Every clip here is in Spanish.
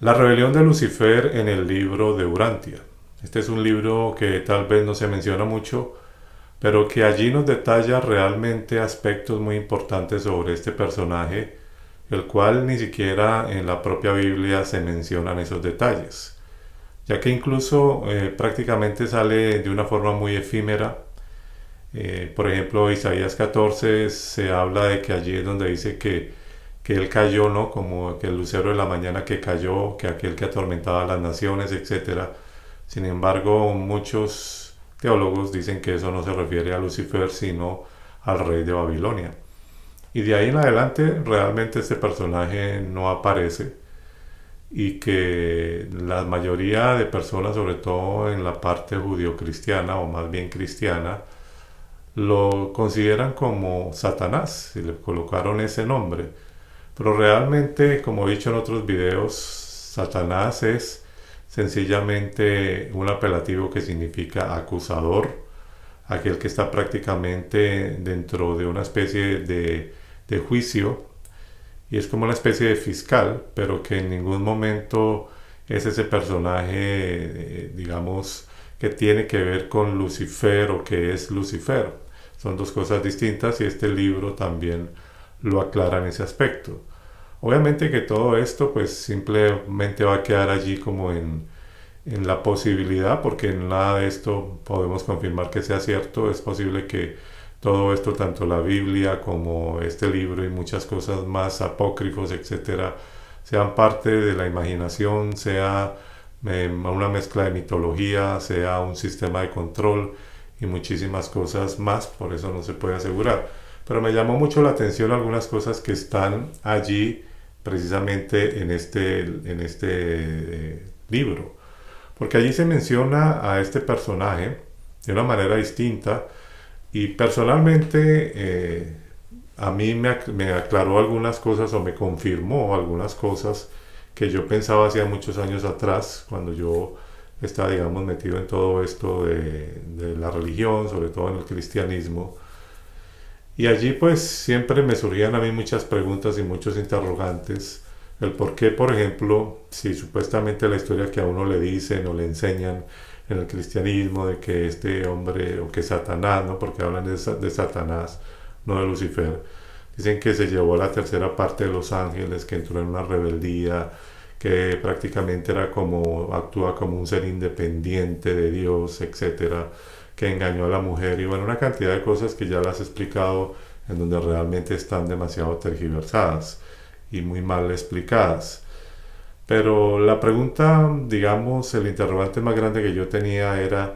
La rebelión de Lucifer en el libro de Urantia. Este es un libro que tal vez no se menciona mucho, pero que allí nos detalla realmente aspectos muy importantes sobre este personaje, el cual ni siquiera en la propia Biblia se mencionan esos detalles, ya que incluso prácticamente sale de una forma muy efímera. Por ejemplo, Isaías 14 se habla de que allí es donde dice que él cayó, ¿no? Como que el lucero de la mañana que cayó, que aquel que atormentaba a las naciones, etcétera. Sin embargo, muchos teólogos dicen que eso no se refiere a Lucifer, sino al rey de Babilonia. Y de ahí en adelante realmente este personaje no aparece y que la mayoría de personas, sobre todo en la parte judio-cristiana o más bien cristiana, lo consideran como Satanás y le colocaron ese nombre. Pero realmente, como he dicho en otros videos, Satanás es sencillamente un apelativo que significa acusador, aquel que está prácticamente dentro de una especie de juicio y es como una especie de fiscal, pero que en ningún momento es ese personaje, digamos, que tiene que ver con Lucifer o que es Lucifer. Son dos cosas distintas y este libro también lo aclara en ese aspecto. Obviamente que todo esto pues simplemente va a quedar allí como en la posibilidad, porque en nada de esto podemos confirmar que sea cierto. Es posible que todo esto, tanto la Biblia como este libro y muchas cosas más apócrifos, etcétera, sean parte de la imaginación, sea una mezcla de mitología, sea un sistema de control y muchísimas cosas más, por eso no se puede asegurar. Pero me llamó mucho la atención algunas cosas que están allí precisamente en este libro, porque allí se menciona a este personaje de una manera distinta y personalmente a mí me aclaró algunas cosas o me confirmó algunas cosas que yo pensaba hacía muchos años atrás, cuando yo estaba, digamos, metido en todo esto de la religión, sobre todo en el cristianismo. Y allí pues siempre me surgían a mí muchas preguntas y muchos interrogantes. El por qué, por ejemplo, si supuestamente la historia que a uno le dicen o le enseñan en el cristianismo de que este hombre, o que Satanás, ¿no? Porque hablan de Satanás, no de Lucifer, dicen que se llevó a la tercera parte de los ángeles, que entró en una rebeldía, que prácticamente era como, actúa como un ser independiente de Dios, etcétera, que engañó a la mujer y bueno, una cantidad de cosas que ya las he explicado en donde realmente están demasiado tergiversadas y muy mal explicadas. Pero la pregunta, digamos, el interrogante más grande que yo tenía era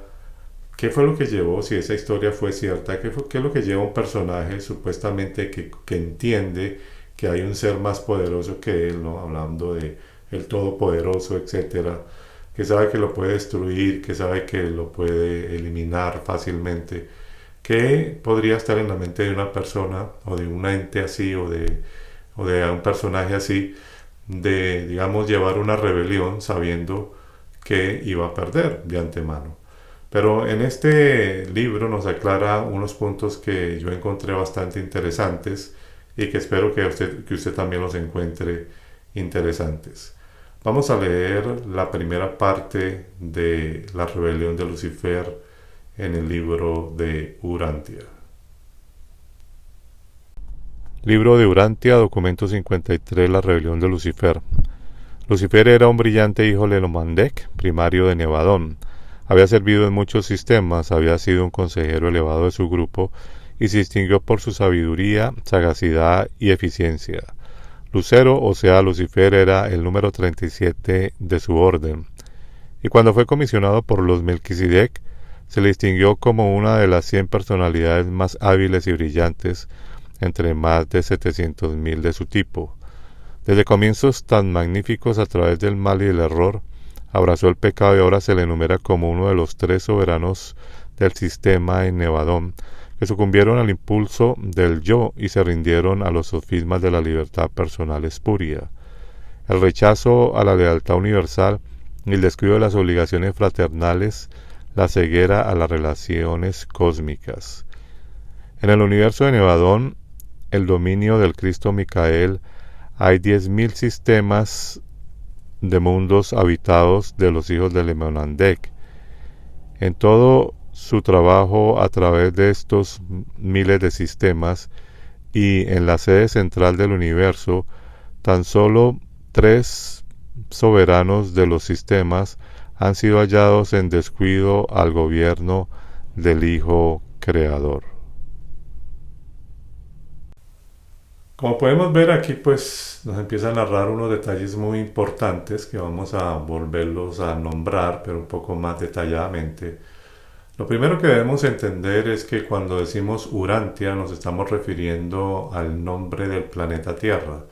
¿qué fue lo que llevó, si esa historia fue cierta, qué es lo que lleva a un personaje supuestamente que entiende que hay un ser más poderoso que él, ¿no? Hablando de el todopoderoso, etcétera, que sabe que lo puede destruir, que sabe que lo puede eliminar fácilmente. ¿Qué podría estar en la mente de una persona o de un ente así o de un personaje así de, digamos, llevar una rebelión sabiendo que iba a perder de antemano? Pero en este libro nos aclara unos puntos que yo encontré bastante interesantes y que espero que usted también los encuentre interesantes. Vamos a leer la primera parte de la rebelión de Lucifer en el libro de Urantia. Libro de Urantia, documento 53, la rebelión de Lucifer. Lucifer era un brillante hijo de Lomandek, primario de Nevadón. Había servido en muchos sistemas, había sido un consejero elevado de su grupo y se distinguió por su sabiduría, sagacidad y eficiencia. Lucero, o sea, Lucifer, era el número 37 de su orden, y cuando fue comisionado por los Melquisedec, se le distinguió como una de las 100 personalidades más hábiles y brillantes entre más de 700.000 de su tipo. Desde comienzos tan magníficos a través del mal y el error, abrazó el pecado y ahora se le enumera como uno de los 3 soberanos del sistema en Nevadón, que sucumbieron al impulso del yo y se rindieron a los sofismas de la libertad personal espuria. El rechazo a la lealtad universal y el descuido de las obligaciones fraternales, la ceguera a las relaciones cósmicas. En el universo de Nevadón, el dominio del Cristo Micael, hay 10.000 sistemas de mundos habitados de los hijos de Lemonandek. En todo su trabajo a través de estos miles de sistemas y en la sede central del universo, tan solo 3 soberanos de los sistemas han sido hallados en descuido al gobierno del Hijo Creador. Como podemos ver aquí, pues nos empieza a narrar unos detalles muy importantes que vamos a volverlos a nombrar, pero un poco más detalladamente. Lo primero que debemos entender es que cuando decimos Urantia nos estamos refiriendo al nombre del planeta Tierra.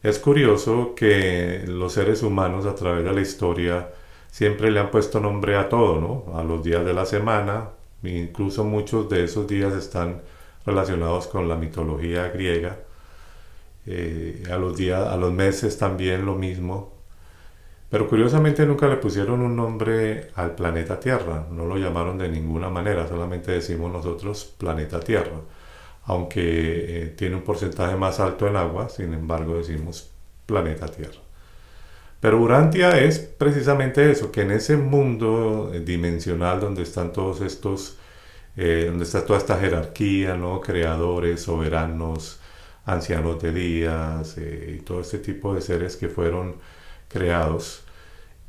Es curioso que los seres humanos a través de la historia siempre le han puesto nombre a todo, ¿no? A los días de la semana, incluso muchos de esos días están relacionados con la mitología griega. A los meses también lo mismo. Pero curiosamente nunca le pusieron un nombre al planeta Tierra, no lo llamaron de ninguna manera, solamente decimos nosotros planeta Tierra, aunque tiene un porcentaje más alto en agua, sin embargo decimos planeta Tierra. Pero Urantia es precisamente eso, que en ese mundo dimensional donde están todos estos, donde está toda esta jerarquía, ¿no? Creadores, soberanos, ancianos de días y todo este tipo de seres que fueron creados.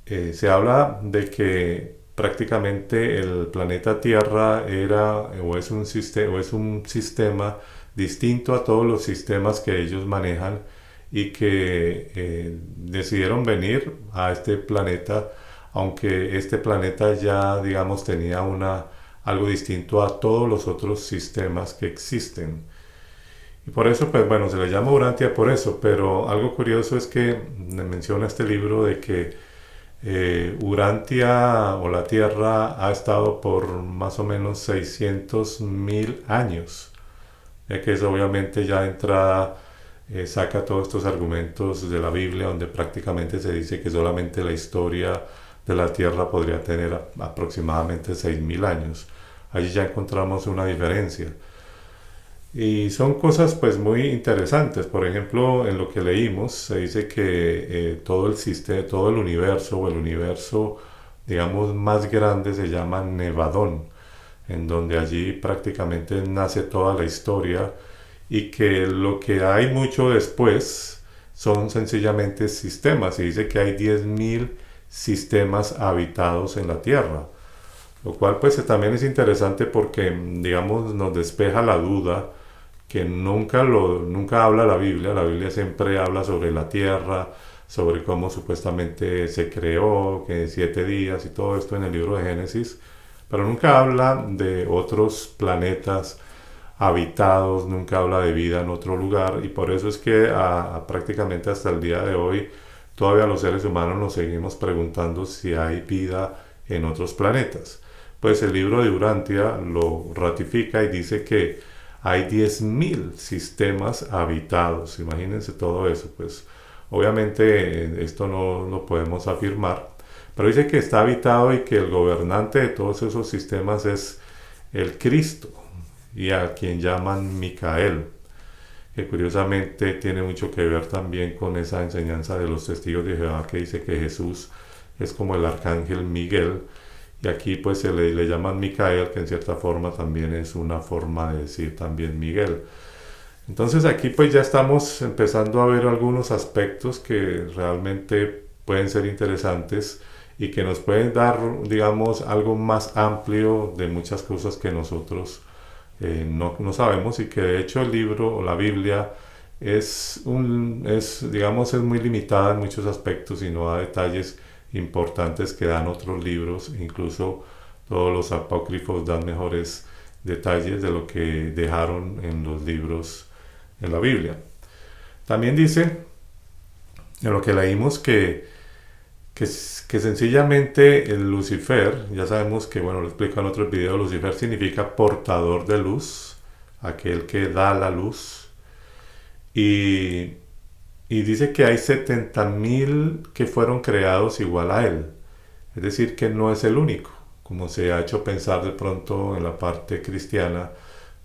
Se habla de que prácticamente el planeta Tierra era o es un sistema distinto a todos los sistemas que ellos manejan y que decidieron venir a este planeta, aunque este planeta ya, digamos, tenía algo distinto a todos los otros sistemas que existen. Y por eso, pues bueno, se le llama Urantia por eso, pero algo curioso es que menciona este libro de que Urantia o la Tierra ha estado por más o menos 600.000 años, ya que eso obviamente ya de entrada saca todos estos argumentos de la Biblia donde prácticamente se dice que solamente la historia de la Tierra podría tener aproximadamente 6.000 años. Allí ya encontramos una diferencia. Y son cosas pues muy interesantes. Por ejemplo, en lo que leímos se dice que todo el sistema, todo el universo o el universo, digamos, más grande se llama Nevadón, en donde allí prácticamente nace toda la historia y que lo que hay mucho después son sencillamente sistemas. Se dice que hay 10.000 sistemas habitados en la Tierra, lo cual pues también es interesante porque digamos nos despeja la duda que nunca habla la Biblia siempre habla sobre la tierra, sobre cómo supuestamente se creó, que 7 días y todo esto en el libro de Génesis, pero nunca habla de otros planetas habitados, nunca habla de vida en otro lugar y por eso es que prácticamente hasta el día de hoy todavía los seres humanos nos seguimos preguntando si hay vida en otros planetas. Pues el libro de Urantia lo ratifica y dice que hay 10.000 sistemas habitados. Imagínense todo eso. Pues obviamente esto no lo podemos afirmar, pero dice que está habitado y que el gobernante de todos esos sistemas es el Cristo y a quien llaman Micael, que curiosamente tiene mucho que ver también con esa enseñanza de los testigos de Jehová que dice que Jesús es como el arcángel Miguel. Y aquí pues se le llaman Micael, que en cierta forma también es una forma de decir también Miguel. Entonces aquí pues ya estamos empezando a ver algunos aspectos que realmente pueden ser interesantes y que nos pueden dar, digamos, algo más amplio de muchas cosas que nosotros no sabemos y que de hecho el libro o la Biblia digamos, es muy limitada en muchos aspectos y no da detalles importantes que dan otros libros, incluso todos los apócrifos dan mejores detalles de lo que dejaron en los libros en la Biblia. También dice, en lo que leímos, que sencillamente el Lucifer, ya sabemos que, bueno, lo explico en otros videos, Lucifer significa portador de luz, aquel que da la luz, y dice que hay 70.000 que fueron creados igual a él. Es decir, que no es el único, como se ha hecho pensar de pronto en la parte cristiana,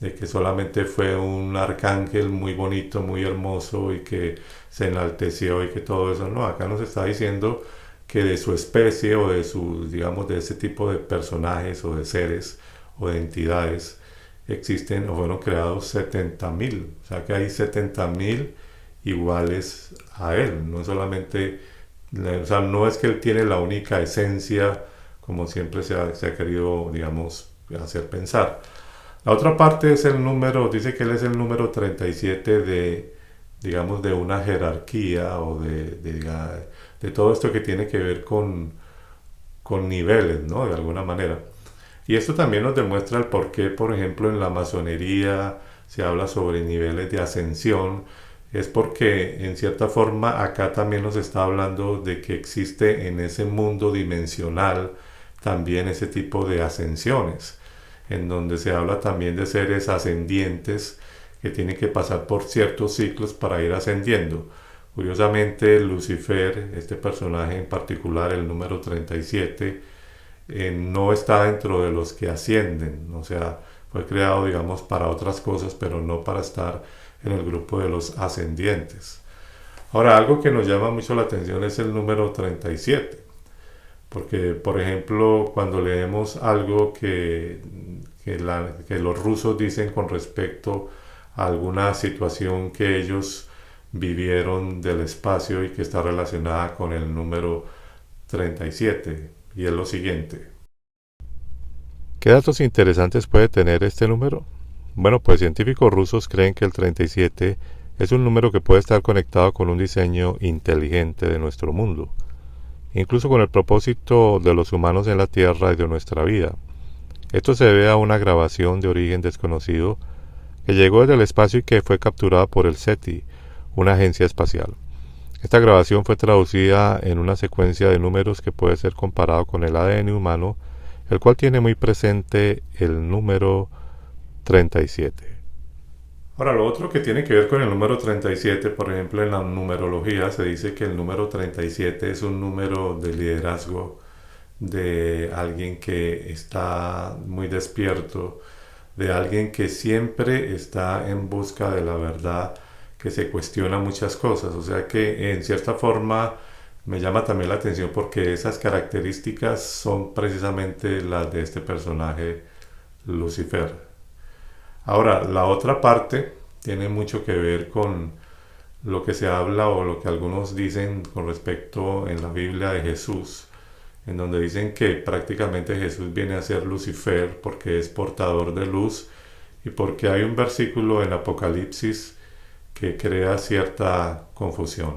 de que solamente fue un arcángel muy bonito, muy hermoso y que se enalteció y que todo eso. No, acá nos está diciendo que de su especie o de sus, digamos, de ese tipo de personajes o de seres o de entidades existen o fueron creados 70.000. O sea que hay 70.000 iguales a él. No solamente, o sea, no es que él tiene la única esencia como siempre se ha querido, digamos, hacer pensar. La otra parte es el número, dice que él es el número 37 de, digamos, de una jerarquía o de todo esto que tiene que ver con niveles, ¿no? De alguna manera. Y esto también nos demuestra el por qué, por ejemplo, en la masonería se habla sobre niveles de ascensión. Es porque, en cierta forma, acá también nos está hablando de que existe en ese mundo dimensional también ese tipo de ascensiones, en donde se habla también de seres ascendientes que tienen que pasar por ciertos ciclos para ir ascendiendo. Curiosamente, Lucifer, este personaje en particular, el número 37, no está dentro de los que ascienden, o sea, fue creado, digamos, para otras cosas, pero no para estar en el grupo de los ascendientes. Ahora, algo que nos llama mucho la atención es el número 37, porque, por ejemplo, cuando leemos algo que los rusos dicen con respecto a alguna situación que ellos vivieron del espacio y que está relacionada con el número 37, y es lo siguiente. ¿Qué datos interesantes puede tener este número? Bueno, pues científicos rusos creen que el 37 es un número que puede estar conectado con un diseño inteligente de nuestro mundo, incluso con el propósito de los humanos en la Tierra y de nuestra vida. Esto se debe a una grabación de origen desconocido que llegó desde el espacio y que fue capturada por el SETI, una agencia espacial. Esta grabación fue traducida en una secuencia de números que puede ser comparado con el ADN humano, el cual tiene muy presente el número 37. Ahora, lo otro que tiene que ver con el número 37, por ejemplo, en la numerología se dice que el número 37 es un número de liderazgo, de alguien que está muy despierto, de alguien que siempre está en busca de la verdad, que se cuestiona muchas cosas. O sea que en cierta forma me llama también la atención porque esas características son precisamente las de este personaje Lucifer. Ahora, la otra parte tiene mucho que ver con lo que se habla o lo que algunos dicen con respecto en la Biblia de Jesús, en donde dicen que prácticamente Jesús viene a ser Lucifer porque es portador de luz y porque hay un versículo en Apocalipsis que crea cierta confusión.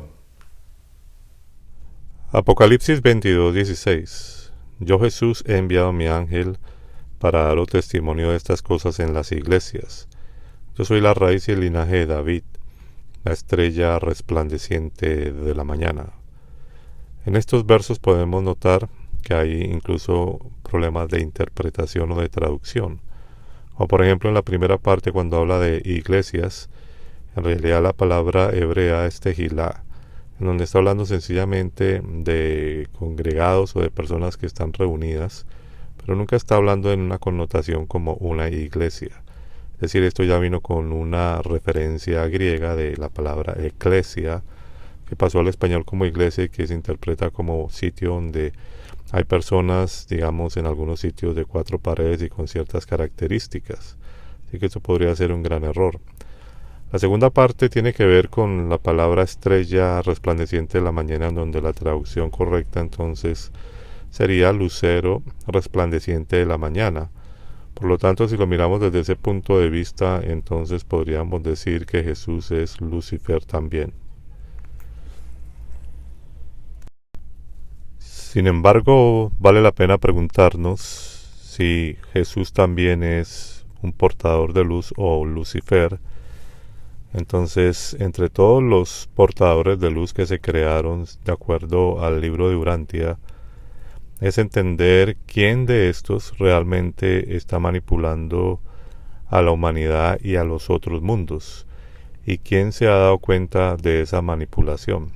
Apocalipsis 22:16. Yo Jesús he enviado a mi ángel para daros testimonio de estas cosas en las iglesias. Yo soy la raíz y el linaje de David, la estrella resplandeciente de la mañana. En estos versos podemos notar que hay incluso problemas de interpretación o de traducción. O por ejemplo en la primera parte cuando habla de iglesias, en realidad la palabra hebrea es tejilá, en donde está hablando sencillamente de congregados o de personas que están reunidas, pero nunca está hablando en una connotación como una iglesia. Es decir, esto ya vino con una referencia griega de la palabra eclesia, que pasó al español como iglesia y que se interpreta como sitio donde hay personas, digamos, en algunos sitios de 4 paredes y con ciertas características. Así que eso podría ser un gran error. La segunda parte tiene que ver con la palabra estrella resplandeciente de la mañana, en donde la traducción correcta entonces sería lucero resplandeciente de la mañana. Por lo tanto, si lo miramos desde ese punto de vista, entonces podríamos decir que Jesús es Lucifer también. Sin embargo, vale la pena preguntarnos si Jesús también es un portador de luz o Lucifer. Entonces, entre todos los portadores de luz que se crearon de acuerdo al libro de Urantia, es entender quién de estos realmente está manipulando a la humanidad y a los otros mundos, y quién se ha dado cuenta de esa manipulación.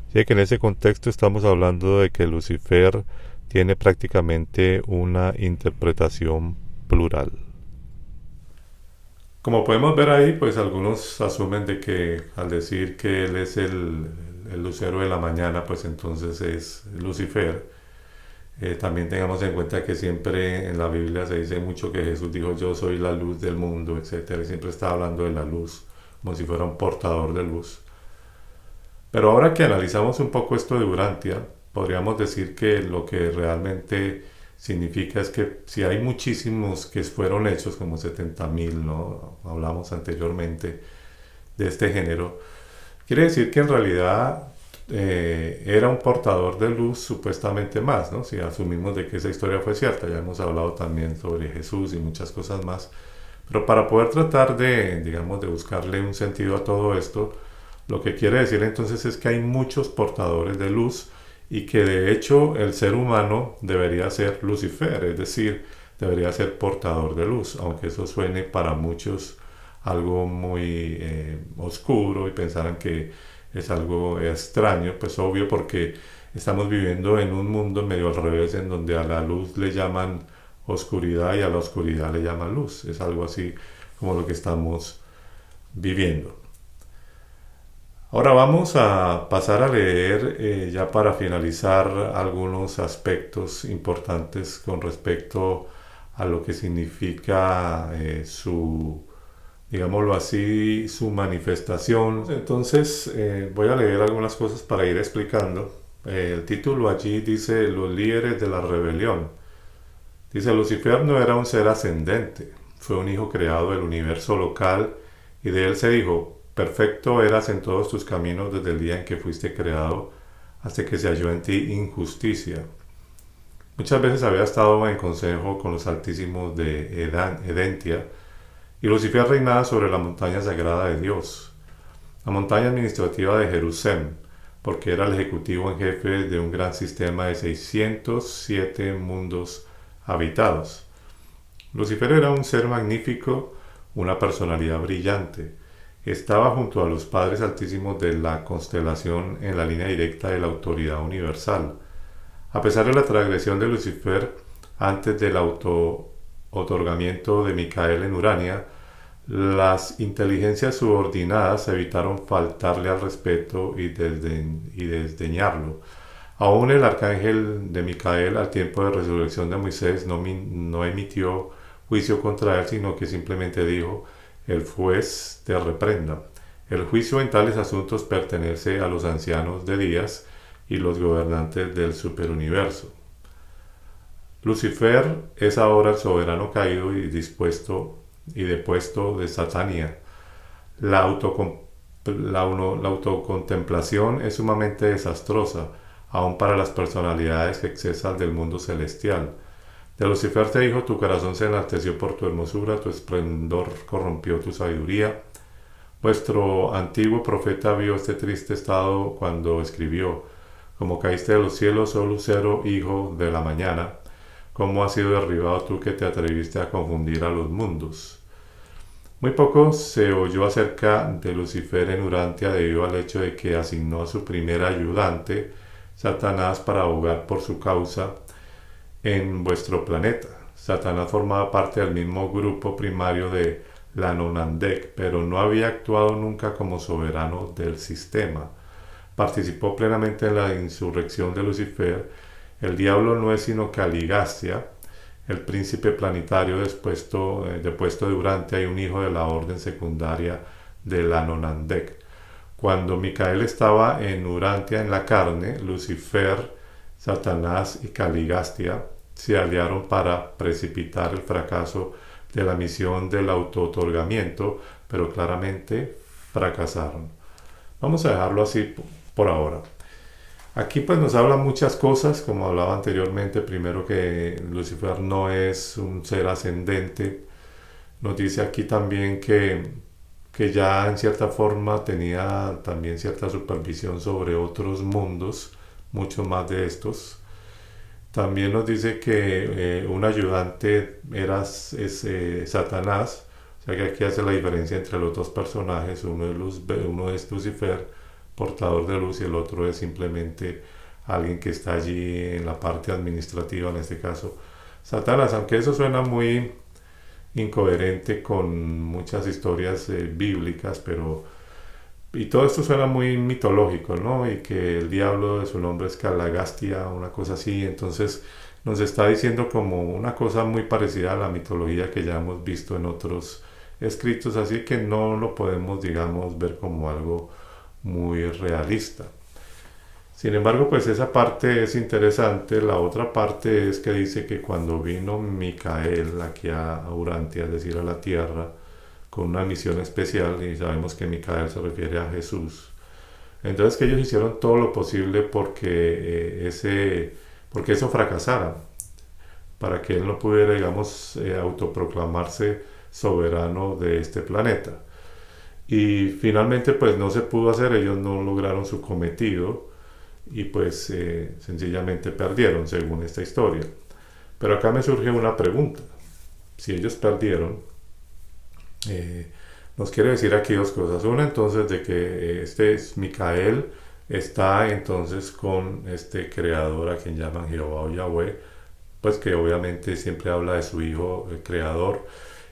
Así que en ese contexto estamos hablando de que Lucifer tiene prácticamente una interpretación plural. Como podemos ver ahí, pues algunos asumen de que al decir que él es el lucero de la mañana, pues entonces es Lucifer. También tengamos en cuenta que siempre en la Biblia se dice mucho que Jesús dijo yo soy la luz del mundo, etcétera, y siempre está hablando de la luz, como si fuera un portador de luz. Pero ahora que analizamos un poco esto de Urantia, podríamos decir que lo que realmente significa es que si hay muchísimos que fueron hechos, como 70.000, ¿no? Hablamos anteriormente de este género, quiere decir que en realidad era un portador de luz supuestamente más, ¿no? Si asumimos de que esa historia fue cierta, ya hemos hablado también sobre Jesús y muchas cosas más, pero para poder tratar de, digamos, de buscarle un sentido a todo esto, lo que quiere decir entonces es que hay muchos portadores de luz y que de hecho el ser humano debería ser Lucifer, es decir, debería ser portador de luz, aunque eso suene para muchos algo muy oscuro y pensaran que es algo extraño, pues obvio porque estamos viviendo en un mundo medio al revés en donde a la luz le llaman oscuridad y a la oscuridad le llaman luz, es algo así como lo que estamos viviendo. Ahora vamos a pasar a leer ya para finalizar algunos aspectos importantes con respecto a lo que significa su, digámoslo así, su manifestación. Entonces voy a leer algunas cosas para ir explicando. El título allí dice los líderes de la rebelión. Dice Lucifer no era un ser ascendente, fue un hijo creado del universo local y de él se dijo perfecto eras en todos tus caminos desde el día en que fuiste creado hasta que se halló en ti injusticia. Muchas veces había estado en consejo con los altísimos de Edentia y Lucifer reinaba sobre la montaña sagrada de Dios, la montaña administrativa de Jerusalén, porque era el ejecutivo en jefe de un gran sistema de 607 mundos habitados. Lucifer era un ser magnífico, una personalidad brillante. Estaba junto a los padres altísimos de la constelación en la línea directa de la autoridad universal. A pesar de la transgresión de Lucifer antes del auto-otorgamiento de Micael en Urania, las inteligencias subordinadas evitaron faltarle al respeto y desdeñarlo. Aún el arcángel de Micael al tiempo de resurrección de Moisés no emitió juicio contra él, sino que simplemente dijo el juez te reprenda. El juicio en tales asuntos pertenece a los ancianos de días y los gobernantes del superuniverso. Lucifer es ahora el soberano caído y depuesto de Satanía. La autocontemplación es sumamente desastrosa, aun para las personalidades excesas del mundo celestial. De Lucifer te dijo, tu corazón se enalteció por tu hermosura, tu esplendor corrompió tu sabiduría. Vuestro antiguo profeta vio este triste estado cuando escribió, como caíste de los cielos, oh lucero, hijo de la mañana, cómo has sido derribado tú que te atreviste a confundir a los mundos. Muy poco se oyó acerca de Lucifer en Urantia debido al hecho de que asignó a su primer ayudante, Satanás, para abogar por su causa en vuestro planeta. Satanás formaba parte del mismo grupo primario de Lanonandek, pero no había actuado nunca como soberano del sistema. Participó plenamente en la insurrección de Lucifer. El diablo no es sino Caligastia, el príncipe planetario depuesto de Urantia y un hijo de la orden secundaria de Lanonandek. Cuando Micael estaba en Urantia en la carne, Lucifer, Satanás y Caligastia se aliaron para precipitar el fracaso de la misión del auto-otorgamiento, pero claramente fracasaron. Vamos a dejarlo así por ahora. Aquí pues nos habla muchas cosas, como hablaba anteriormente, primero que Lucifer no es un ser ascendente. Nos dice aquí también que ya en cierta forma tenía también cierta supervisión sobre otros mundos, mucho más de estos. También nos dice que un ayudante es Satanás, o sea que aquí hace la diferencia entre los dos personajes, uno es Lucifer, portador de luz, y el otro es simplemente alguien que está allí en la parte administrativa, en este caso Satanás, aunque eso suena muy incoherente con muchas historias bíblicas, y todo esto suena muy mitológico, ¿no? Y que el diablo de su nombre es Calagastia, una cosa así. Entonces nos está diciendo como una cosa muy parecida a la mitología que ya hemos visto en otros escritos, así que no lo podemos, digamos, ver como algo muy realista. Sin embargo, pues esa parte es interesante. La otra parte es que dice que cuando vino Micael aquí a Urantia, es decir, a la tierra, con una misión especial, y sabemos que Micael se refiere a Jesús. Entonces que ellos hicieron todo lo posible porque eso fracasara, para que él no pudiera, digamos, autoproclamarse soberano de este planeta. Y finalmente pues no se pudo hacer, ellos no lograron su cometido y pues sencillamente perdieron según esta historia. Pero acá me surge una pregunta. Si ellos perdieron, eh, nos quiere decir aquí dos cosas. Una, entonces, de que este es Micael está entonces con este creador a quien llaman Jehová o Yahweh, pues que obviamente siempre habla de su hijo, el creador.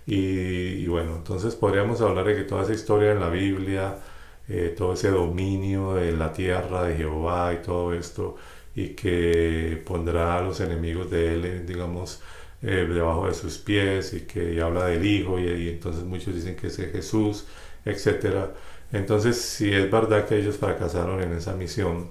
Y bueno, entonces podríamos hablar de que toda esa historia en la Biblia, todo ese dominio de la tierra de Jehová y todo esto, y que pondrá a los enemigos de él, digamos, debajo de sus pies, y que habla del Hijo, y entonces muchos dicen que es Jesús, etcétera. Entonces, si es verdad que ellos fracasaron en esa misión,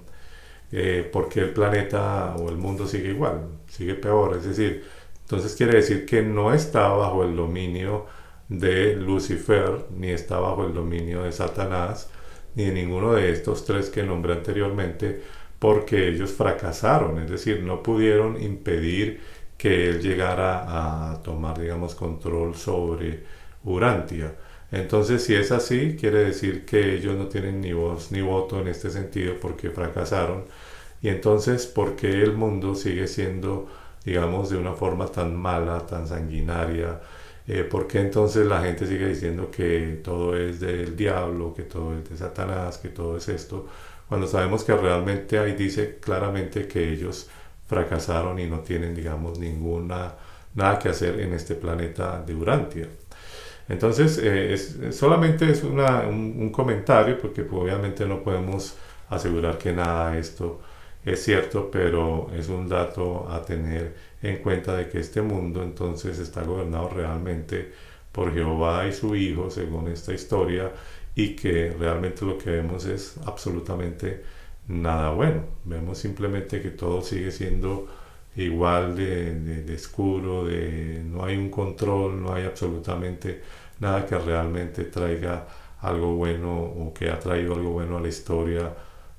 porque el planeta o el mundo sigue igual, sigue peor, es decir, entonces quiere decir que no está bajo el dominio de Lucifer, ni está bajo el dominio de Satanás, ni de ninguno de estos tres que nombré anteriormente, porque ellos fracasaron, es decir, no pudieron impedir que él llegara a tomar, digamos, control sobre Urantia. Entonces, si es así, quiere decir que ellos no tienen ni voz ni voto en este sentido porque fracasaron. Y entonces, ¿por qué el mundo sigue siendo, digamos, de una forma tan mala, tan sanguinaria? ¿Por qué entonces la gente sigue diciendo que todo es del diablo, que todo es de Satanás, que todo es esto? Cuando sabemos que realmente ahí dice claramente que ellos fracasaron y no tienen, digamos, nada que hacer en este planeta de Urantia. Entonces, solamente es un comentario, porque pues, obviamente no podemos asegurar que nada de esto es cierto, pero es un dato a tener en cuenta de que este mundo entonces está gobernado realmente por Jehová y su Hijo, según esta historia, y que realmente lo que vemos es absolutamente nada bueno. Vemos simplemente que todo sigue siendo igual de oscuro, no hay un control, no hay absolutamente nada que realmente traiga algo bueno o que ha traído algo bueno a la historia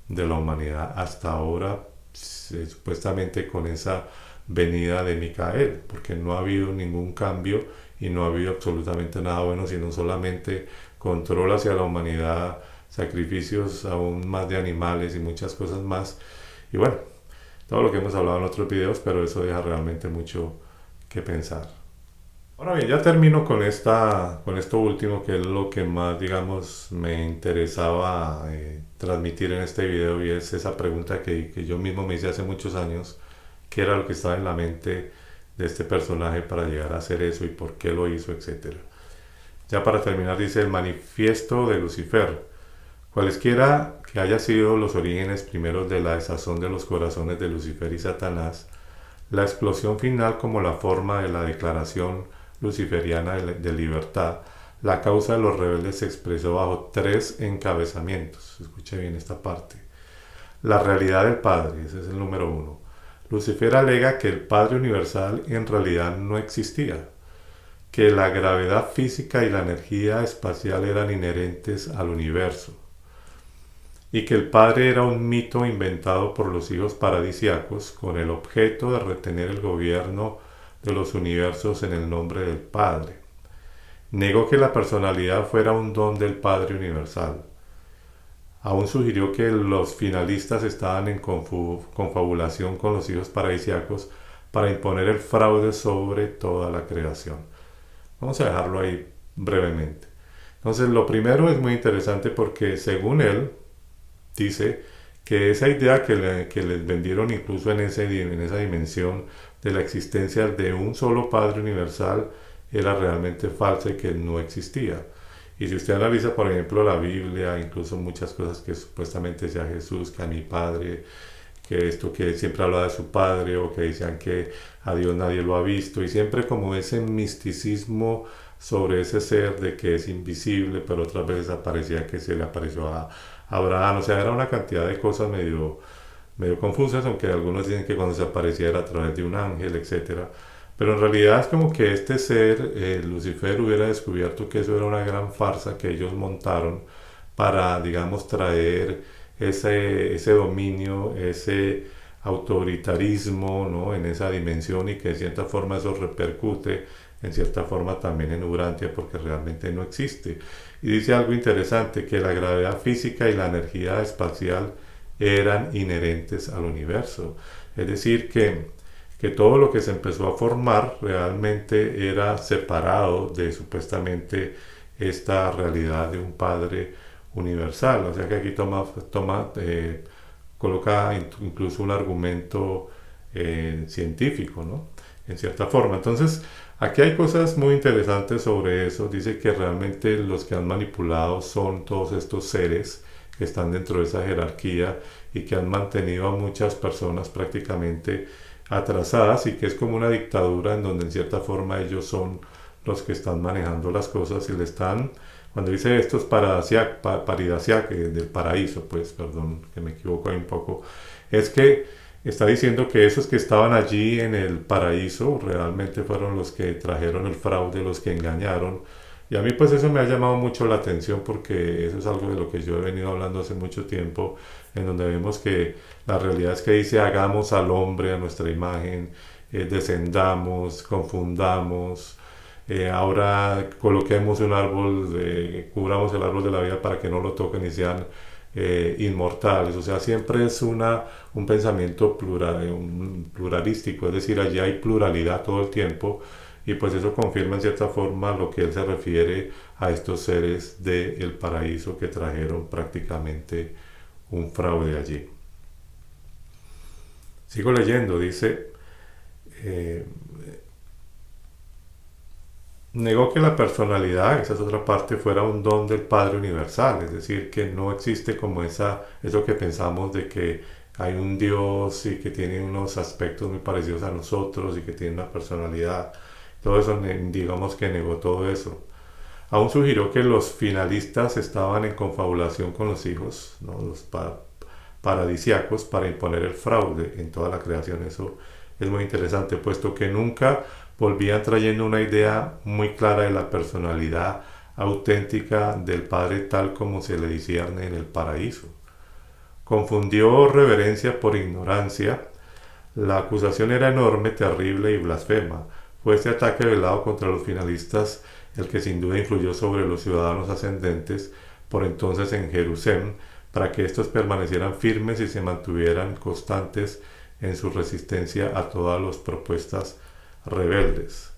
de la humanidad hasta ahora, supuestamente con esa venida de Micael, porque no ha habido ningún cambio y no ha habido absolutamente nada bueno, sino solamente control hacia la humanidad, sacrificios aún más de animales y muchas cosas más. Y bueno, todo lo que hemos hablado en otros videos, pero eso deja realmente mucho que pensar. Ahora bien, ya termino con esto último, que es lo que más, digamos, me interesaba transmitir en este video, y es esa pregunta que yo mismo me hice hace muchos años: ¿qué era lo que estaba en la mente de este personaje para llegar a hacer eso y por qué lo hizo, etcétera? Ya para terminar, dice: el manifiesto de Lucifer. Cualesquiera que haya sido los orígenes primeros de la desazón de los corazones de Lucifer y Satanás, la explosión final como la forma de la declaración luciferiana de libertad, la causa de los rebeldes se expresó bajo tres encabezamientos. Escuche bien esta parte. La realidad del Padre, ese es el número uno. Lucifer alega que el Padre Universal en realidad no existía, que la gravedad física y la energía espacial eran inherentes al universo, y que el Padre era un mito inventado por los hijos paradisiacos con el objeto de retener el gobierno de los universos en el nombre del Padre. Negó que la personalidad fuera un don del Padre Universal. Aún sugirió que los finalistas estaban en confabulación con los hijos paradisiacos para imponer el fraude sobre toda la creación. Vamos a dejarlo ahí brevemente. Entonces, lo primero es muy interesante porque, según él, dice que esa idea que les vendieron incluso en esa dimensión de la existencia de un solo Padre Universal era realmente falsa y que no existía. Y si usted analiza, por ejemplo, la Biblia, incluso muchas cosas que supuestamente decía Jesús, que a mi padre, que esto que siempre hablaba de su padre, o que decían que a Dios nadie lo ha visto, y siempre como ese misticismo sobre ese ser de que es invisible, pero otras veces aparecía que se le apareció a Abraham, o sea, era una cantidad de cosas medio confusas, aunque algunos dicen que cuando se aparecía era a través de un ángel, etcétera. Pero en realidad es como que este ser, Lucifer, hubiera descubierto que eso era una gran farsa que ellos montaron para, digamos, traer ese dominio, ese autoritarismo, ¿no? En esa dimensión, y que de cierta forma eso repercute en cierta forma también en Urantia, porque realmente no existe. Y dice algo interesante, que la gravedad física y la energía espacial eran inherentes al universo. Es decir, que todo lo que se empezó a formar realmente era separado de supuestamente esta realidad de un Padre universal. O sea que aquí coloca incluso un argumento científico, ¿no? En cierta forma. Entonces, aquí hay cosas muy interesantes sobre eso. Dice que realmente los que han manipulado son todos estos seres que están dentro de esa jerarquía y que han mantenido a muchas personas prácticamente atrasadas, y que es como una dictadura en donde en cierta forma ellos son los que están manejando las cosas y le están, cuando dice esto es paridasiac, del paraíso, pues perdón que me equivoco ahí un poco, es que está diciendo que esos que estaban allí en el paraíso realmente fueron los que trajeron el fraude, los que engañaron. Y a mí pues eso me ha llamado mucho la atención, porque eso es algo de lo que yo he venido hablando hace mucho tiempo, en donde vemos que la realidad es que dice hagamos al hombre a nuestra imagen, descendamos, confundamos, ahora coloquemos un árbol, cubramos el árbol de la vida para que no lo toquen y sean inmortales. O sea, siempre es un pensamiento pluralístico, es decir, allí hay pluralidad todo el tiempo, y pues eso confirma en cierta forma lo que él se refiere a estos seres del paraíso que trajeron prácticamente un fraude allí. Sigo leyendo, dice, eh, negó que la personalidad, esa es otra parte, fuera un don del Padre Universal, es decir, que no existe como eso que pensamos de que hay un Dios y que tiene unos aspectos muy parecidos a nosotros y que tiene una personalidad. Todo eso, digamos que negó todo eso. Aún sugirió que los finalistas estaban en confabulación con los hijos, ¿no? Los paradisiacos, para imponer el fraude en toda la creación. Eso es muy interesante, puesto que nunca volvían trayendo una idea muy clara de la personalidad auténtica del Padre tal como se le discierne en el paraíso. Confundió reverencia por ignorancia. La acusación era enorme, terrible y blasfema. Fue este ataque velado contra los finalistas el que sin duda influyó sobre los ciudadanos ascendentes por entonces en Jerusalén, para que estos permanecieran firmes y se mantuvieran constantes en su resistencia a todas las propuestas rebeldes.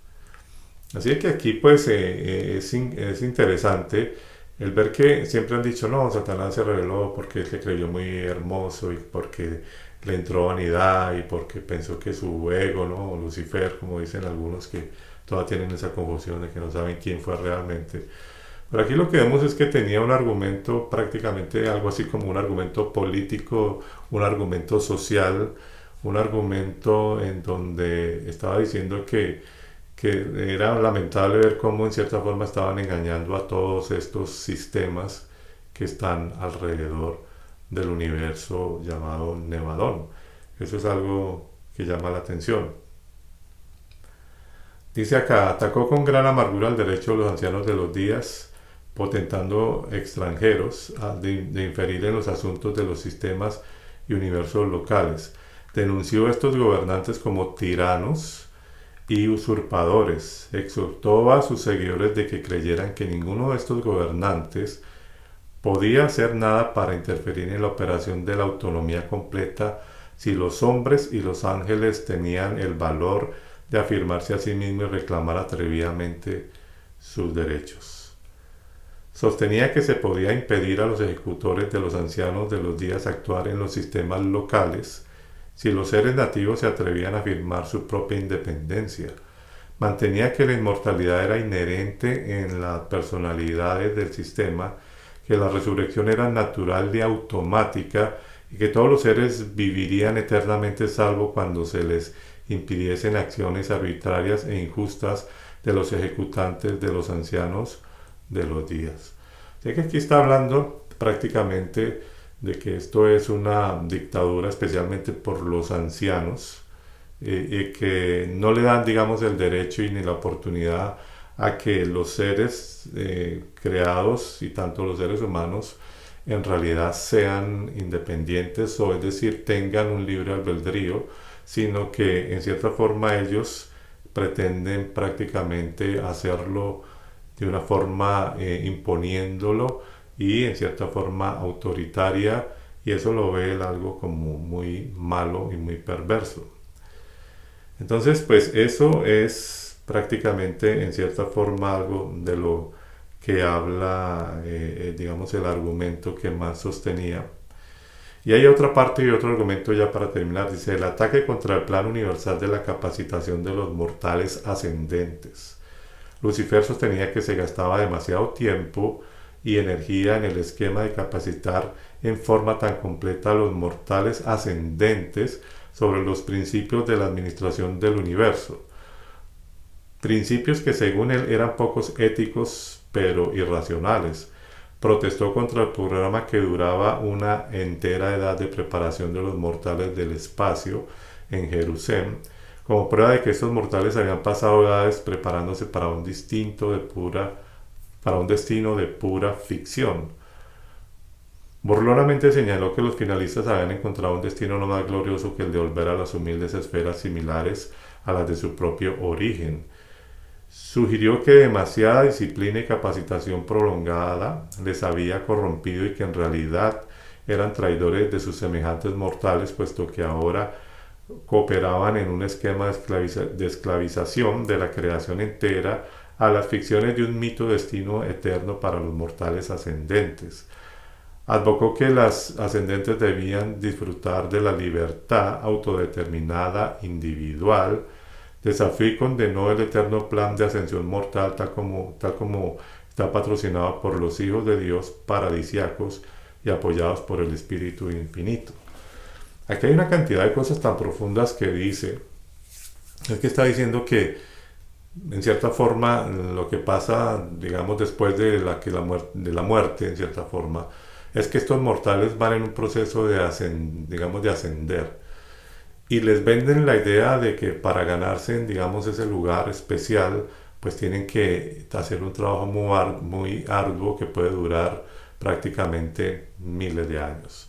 Así que aquí pues es interesante el ver que siempre han dicho, no, Satanás se rebeló porque se creyó muy hermoso y porque le entró vanidad y porque pensó que su ego, ¿no? O Lucifer, como dicen algunos, que todavía tienen esa confusión de que no saben quién fue realmente. Pero aquí lo que vemos es que tenía un argumento, prácticamente algo así como un argumento político, un argumento social, un argumento en donde estaba diciendo que era lamentable ver cómo en cierta forma estaban engañando a todos estos sistemas que están alrededor del universo llamado Nevadón. Eso es algo que llama la atención. Dice acá, atacó con gran amargura el derecho de los ancianos de los días, potentando extranjeros de inferir en los asuntos de los sistemas y universos locales. Denunció a estos gobernantes como tiranos y usurpadores. Exhortó a sus seguidores de que creyeran que ninguno de estos gobernantes podía hacer nada para interferir en la operación de la autonomía completa si los hombres y los ángeles tenían el valor de afirmarse a sí mismos y reclamar atrevidamente sus derechos. Sostenía que se podía impedir a los ejecutores de los ancianos de los días actuar en los sistemas locales si los seres nativos se atrevían a afirmar su propia independencia. mantenía que la inmortalidad era inherente en las personalidades del sistema, que la resurrección era natural y automática y que todos los seres vivirían eternamente salvo cuando se les impidiesen acciones arbitrarias e injustas de los ejecutantes de los ancianos de los días. Ya que aquí está hablando prácticamente de que esto es una dictadura especialmente por los ancianos, que no le dan, digamos, el derecho y ni la oportunidad a que los seres creados, y tanto los seres humanos, en realidad sean independientes, o es decir, tengan un libre albedrío, sino que en cierta forma ellos pretenden prácticamente hacerlo de una forma imponiéndolo y en cierta forma autoritaria, y eso lo ve él algo como muy malo y muy perverso. Entonces, pues eso es prácticamente en cierta forma algo de lo que habla, digamos, el argumento que más sostenía. Y hay otra parte y otro argumento ya para terminar. Dice, el ataque contra el plan universal de la capacitación de los mortales ascendentes. Lucifer sostenía que se gastaba demasiado tiempo y energía en el esquema de capacitar en forma tan completa a los mortales ascendentes sobre los principios de la administración del universo. Principios que según él eran pocos éticos pero irracionales. Protestó contra el programa que duraba una entera edad de preparación de los mortales del espacio en Jerusalén, como prueba de que estos mortales habían pasado edades preparándose para un destino de pura ficción. Burlonamente señaló que los finalistas habían encontrado un destino no más glorioso que el de volver a las humildes esferas similares a las de su propio origen. Sugirió que demasiada disciplina y capacitación prolongada les había corrompido y que en realidad eran traidores de sus semejantes mortales, puesto que ahora cooperaban en un esquema de esclavización de la creación entera a las ficciones de un mito destino eterno para los mortales ascendentes. Advocó que las ascendentes debían disfrutar de la libertad autodeterminada individual. Desafió y condenó el eterno plan de ascensión mortal tal como está patrocinado por los hijos de Dios paradisiacos y apoyados por el Espíritu Infinito. Aquí hay una cantidad de cosas tan profundas que dice. Es que está diciendo que en cierta forma lo que pasa, digamos, después de la muerte, en cierta forma, es que estos mortales van en un proceso de ascender. Y les venden la idea de que para ganarse, digamos, ese lugar especial, pues tienen que hacer un trabajo muy arduo que puede durar prácticamente miles de años.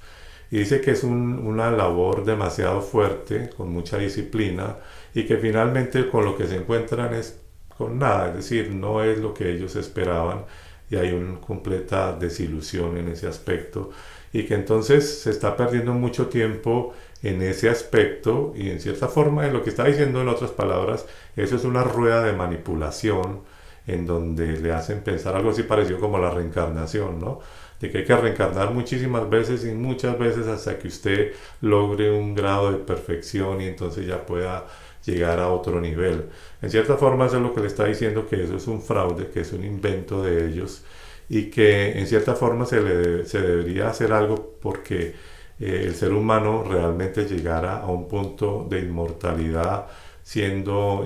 Y dice que es una labor demasiado fuerte, con mucha disciplina, y que finalmente con lo que se encuentran es con nada, es decir, no es lo que ellos esperaban, y hay una completa desilusión en ese aspecto, y que entonces se está perdiendo mucho tiempo en ese aspecto, y en cierta forma, en lo que está diciendo, en otras palabras, eso es una rueda de manipulación en donde le hacen pensar algo así parecido como la reencarnación, ¿no? De que hay que reencarnar muchísimas veces y muchas veces hasta que usted logre un grado de perfección y entonces ya pueda llegar a otro nivel. En cierta forma eso es lo que le está diciendo, que eso es un fraude, que es un invento de ellos, y que en cierta forma se debería hacer algo porque el ser humano realmente llegara a un punto de inmortalidad siendo,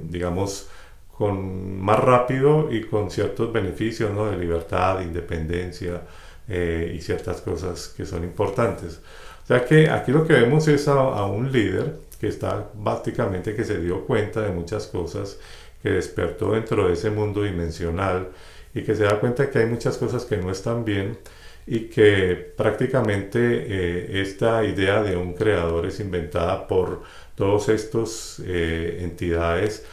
digamos, más rápido y con ciertos beneficios, ¿no? De libertad, de independencia y ciertas cosas que son importantes. O sea que aquí lo que vemos es a un líder que está básicamente, que se dio cuenta de muchas cosas, que despertó dentro de ese mundo dimensional y que se da cuenta que hay muchas cosas que no están bien, y que prácticamente esta idea de un creador es inventada por todas estas entidades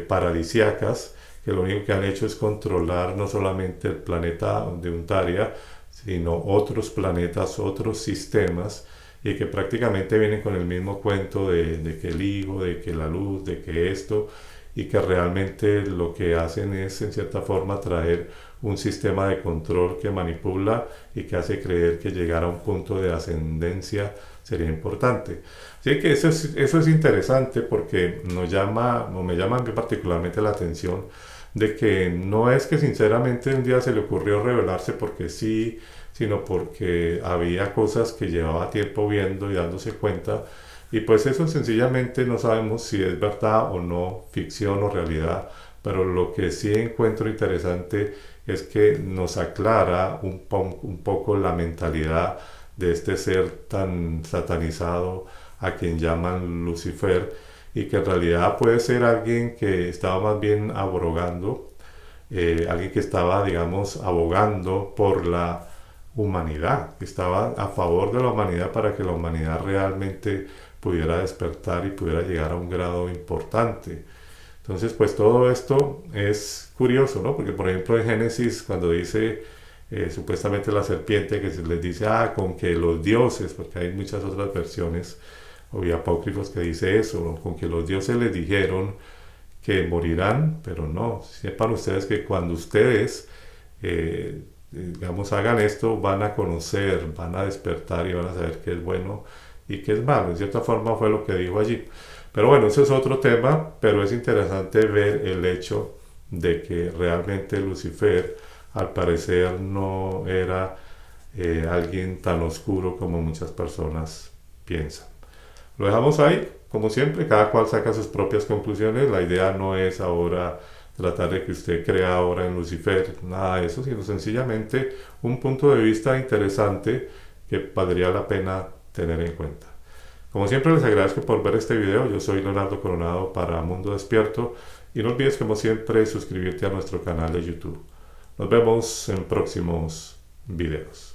paradisíacas, que lo único que han hecho es controlar no solamente el planeta de Untaria, sino otros planetas, otros sistemas, y que prácticamente vienen con el mismo cuento de que el higo, de que la luz, de que esto, y que realmente lo que hacen es en cierta forma traer un sistema de control que manipula y que hace creer que llegar a un punto de ascendencia sería importante. Así que eso es interesante porque nos llama, o me llama a mí particularmente la atención de que no es que sinceramente un día se le ocurrió rebelarse porque sí, sino porque había cosas que llevaba tiempo viendo y dándose cuenta, y pues eso sencillamente no sabemos si es verdad o no, ficción o realidad, pero lo que sí encuentro interesante es que nos aclara un poco la mentalidad de este ser tan satanizado a quien llaman Lucifer, y que en realidad puede ser alguien que estaba más bien abrogando, alguien que estaba, digamos, abogando por la humanidad, que estaba a favor de la humanidad para que la humanidad realmente pudiera despertar y pudiera llegar a un grado importante. Entonces, pues todo esto es curioso, ¿no? Porque, por ejemplo, en Génesis, cuando dice supuestamente la serpiente, que se les dice, con que los dioses, porque hay muchas otras versiones o apócrifos que dice eso, ¿no? Con que los dioses les dijeron que morirán, pero no, sepan ustedes que cuando ustedes, digamos, hagan esto, van a conocer, van a despertar y van a saber qué es bueno y qué es malo. En cierta forma fue lo que dijo allí. Pero bueno, eso es otro tema, pero es interesante ver el hecho de que realmente Lucifer, al parecer, no era alguien tan oscuro como muchas personas piensan. Lo dejamos ahí, como siempre, cada cual saca sus propias conclusiones. La idea no es ahora tratar de que usted crea ahora en Lucifer, nada de eso, sino sencillamente un punto de vista interesante que valdría la pena tener en cuenta. Como siempre, les agradezco por ver este video. Yo soy Leonardo Coronado para Mundo Despierto, y no olvides, como siempre, suscribirte a nuestro canal de YouTube. Nos vemos en próximos videos.